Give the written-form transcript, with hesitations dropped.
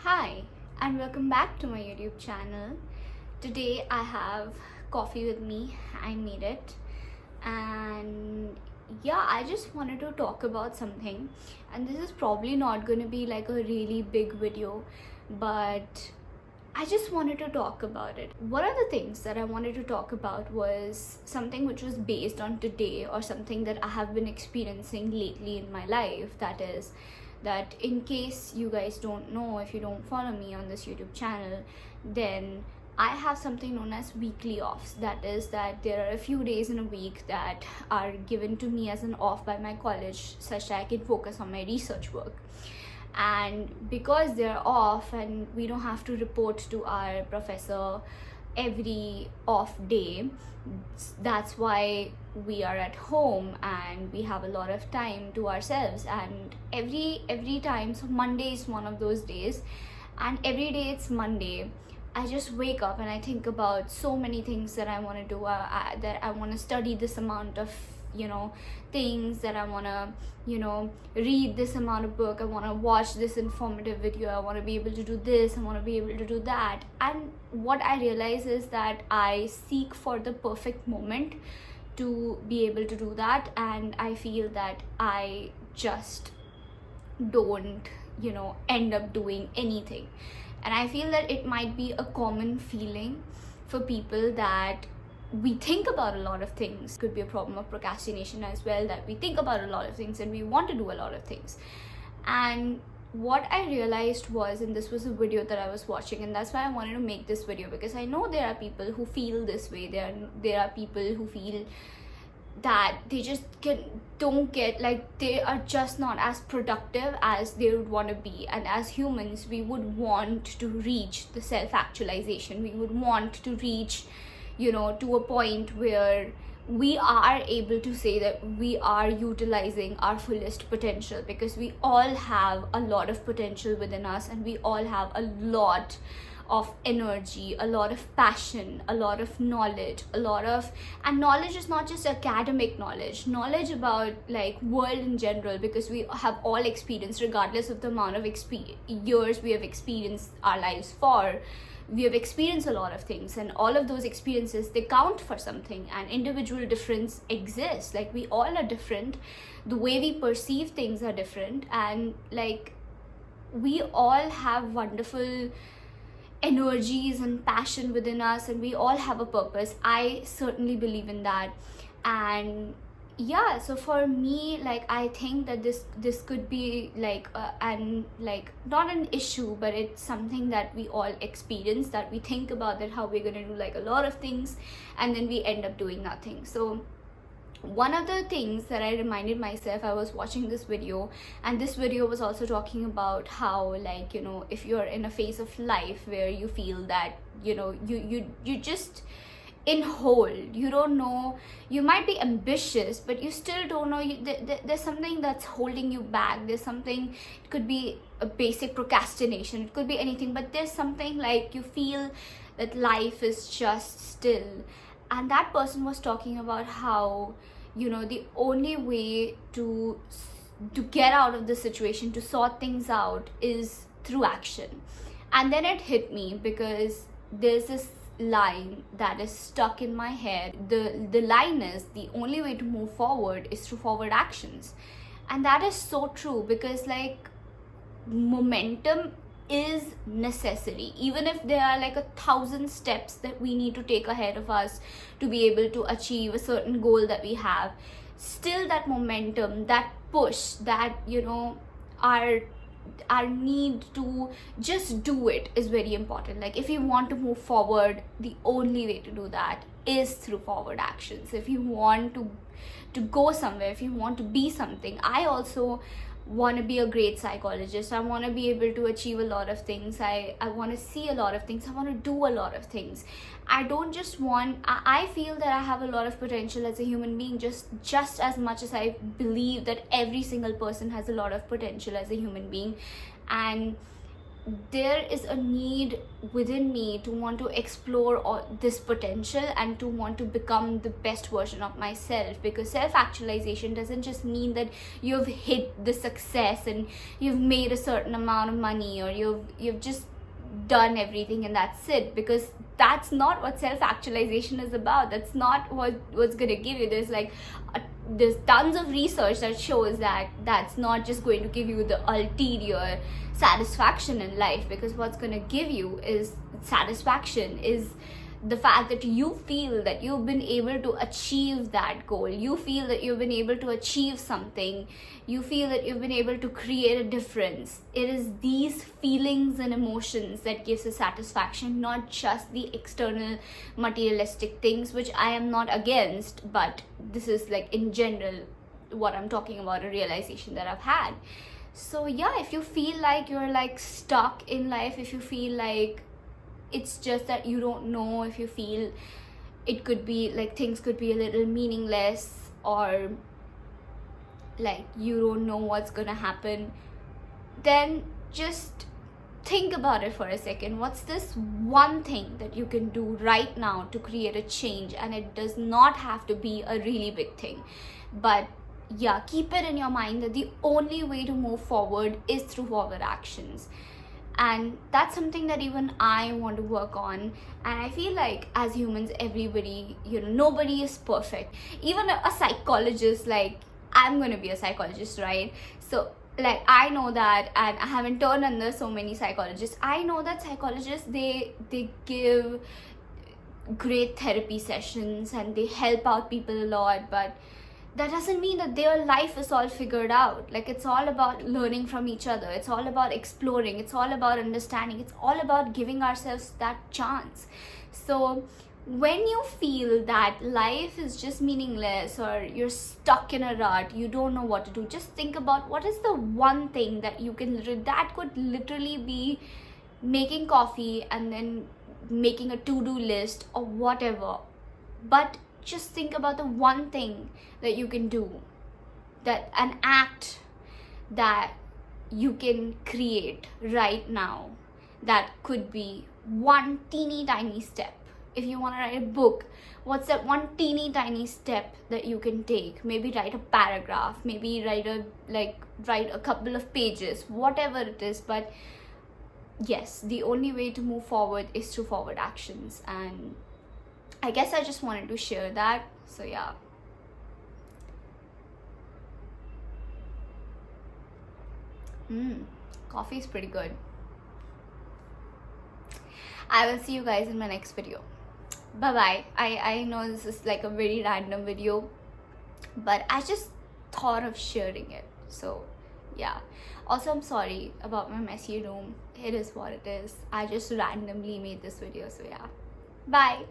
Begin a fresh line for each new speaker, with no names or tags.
Hi, and welcome back to my YouTube channel. Today I have coffee with me. I made it, and yeah, I just wanted to talk about something. And this is probably not going to be like a really big video, but I just wanted to talk about it. One of the things that I wanted to talk about was something which was based on today, or something that I have been experiencing lately in my life. That is, that in case you guys don't know, if you don't follow me on this YouTube channel, then I have something known as weekly offs. That is, that there are a few days in a week that are given to me as an off by my college, such that I can focus on my research work. And because they're off and we don't have to report to our professor every off day, that's why we are at home and we have a lot of time to ourselves. And every time, so Monday is one of those days, and every day it's Monday, I just wake up and I think about so many things that I want to do. That I want to study this amount of things, that I want to read this amount of book, I want to watch this informative video, I want to be able to do this, I want to be able to do that. And what I realize is that I seek for the perfect moment to be able to do that, and I feel that I just don't end up doing anything. And I feel that it might be a common feeling for people, that we think about a lot of things. Could be a problem of procrastination as well, that we think about a lot of things and we want to do a lot of things. And what I realized was, and this was a video that I was watching, and that's why I wanted to make this video, because I know there are people who feel this way. There are people who feel that they just don't get, like, they are just not as productive as they would want to be. And as humans, we would want to reach the self-actualization. We would want to reach to a point where we are able to say that we are utilizing our fullest potential, because we all have a lot of potential within us, and we all have a lot of energy, a lot of passion, a lot of knowledge, and knowledge is not just academic knowledge about like world in general, because we have all experienced, regardless of the amount of years we have experienced our lives for, we have experienced a lot of things, and all of those experiences, they count for something. And individual difference exists. Like, we all are different, the way we perceive things are different, and like, we all have wonderful energies and passion within us, and we all have a purpose. I certainly believe in that. And yeah, so for me, like, I think that this could be like not an issue, but it's something that we all experience, that we think about, that how we're going to do like a lot of things, and then we end up doing nothing. So one of the things that I reminded myself, I was watching this video, and this video was also talking about how, like, if you're in a phase of life where you feel that you just in hold, you don't know, you might be ambitious, but you still don't know, there's something that's holding you back. There's something, it could be a basic procrastination, it could be anything, but there's something, like, you feel that life is just still. And that person was talking about how the only way to get out of the situation, to sort things out, is through action. And then it hit me, because there's this line that is stuck in my head. The line is, the only way to move forward is through forward actions. And that is so true, because like, momentum is necessary. Even if there are like 1,000 steps that we need to take ahead of us to be able to achieve a certain goal that we have, still that momentum, that push, that our need to just do it is very important. Like, if you want to move forward, the only way to do that is through forward actions. If you want to go somewhere, if you want to be something, I also want to be a great psychologist. I want to be able to achieve a lot of things. I want to see a lot of things. I want to do a lot of things. I don't just want, I feel that I have a lot of potential as a human being, just as much as I believe that every single person has a lot of potential as a human being. And there is a need within me to want to explore all this potential and to want to become the best version of myself, because self-actualization doesn't just mean that you've hit the success and you've made a certain amount of money, or you've just done everything and that's it, because that's not what self-actualization is about. That's not what's gonna give you. There's tons of research that shows that that's not just going to give you the ulterior satisfaction in life, because what's going to give you is satisfaction is the fact that you feel that you've been able to achieve that goal, you feel that you've been able to achieve something, you feel that you've been able to create a difference. It is these feelings and emotions that gives us satisfaction, not just the external materialistic things, which I am not against, but this is like in general what I'm talking about, a realization that I've had. So yeah, if you feel like you're like stuck in life, if you feel like it's just that you don't know, if you feel it could be like things could be a little meaningless, or like you don't know what's gonna happen, then just think about it for a second. What's this one thing that you can do right now to create a change? And it does not have to be a really big thing, but yeah, keep it in your mind that the only way to move forward is through forward actions. And that's something that even I want to work on. And I feel like as humans, everybody, nobody is perfect. Even a psychologist, like I'm going to be a psychologist, right? So like I know that, and I haven't turned under so many psychologists. I know that psychologists, they give great therapy sessions and they help out people a lot, but that doesn't mean that their life is all figured out. Like, it's all about learning from each other. It's all about exploring. It's all about understanding. It's all about giving ourselves that chance. So when you feel that life is just meaningless, or you're stuck in a rut, you don't know what to do, just think about what is the one thing that you can, that could literally be making coffee and then making a to-do list or whatever. But just think about the one thing that you can do, that an act that you can create right now, that could be one teeny tiny step. If you want to write a book, what's that one teeny tiny step that you can take? Maybe write a paragraph, maybe write a couple of pages, whatever it is. But yes, the only way to move forward is through forward actions. And I guess I just wanted to share that. So yeah. Coffee is pretty good. I will see you guys in my next video. Bye bye. I know this is like a very random video, but I just thought of sharing it. So yeah. Also, I'm sorry about my messy room. It is what it is. I just randomly made this video. So yeah. Bye.